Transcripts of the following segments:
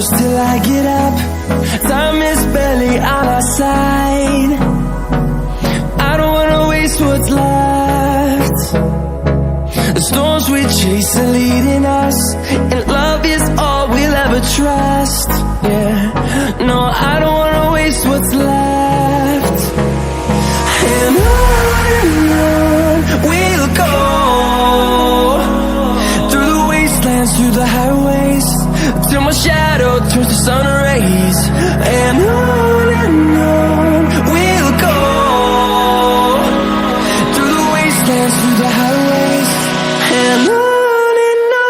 close till I get up. Time is barely on our side. I don't wanna waste what's left. The storms we chase are leading us, and love is all we'll ever trust. Yeah, no, I don't wanna waste what's left. And on we'll go, through the wastelands, through the highways, till my shadow turns to sun rays. And on we'll go, through the wastelands, through the highways, and on we'll go.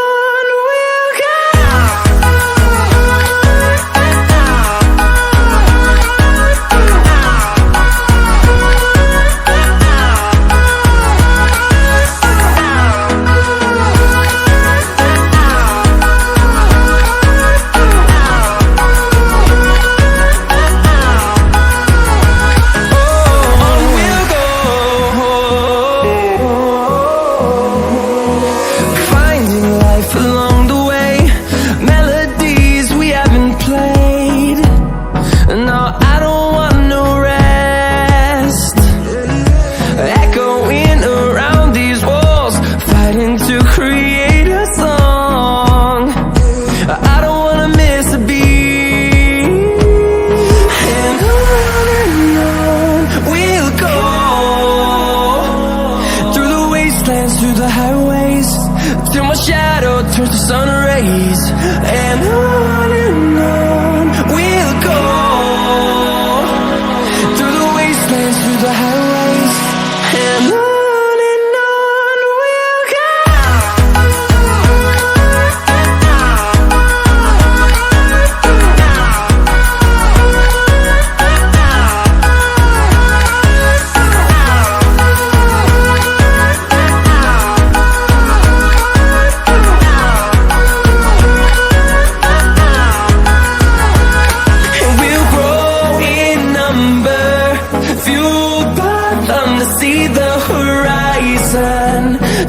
Through the highways, till my shadow turns to sun rays. And on we'll go, through the wastelands, through the highways, and on we'll go. See the horizon,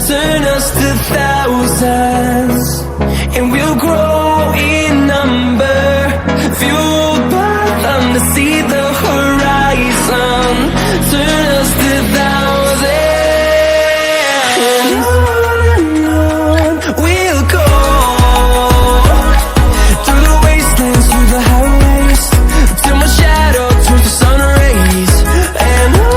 turn us to thousands, and we'll grow in number, fueled by them. To see the horizon, turn us to thousands, and on we'll go, through the wastelands, through the highways, till my shadow turns to sun rays. And on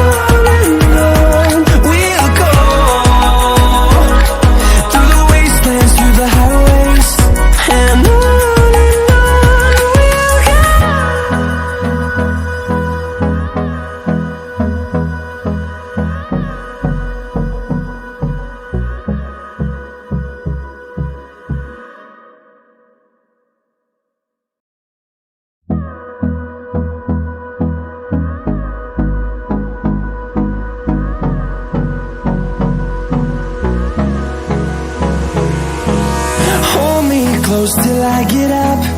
close till I get up.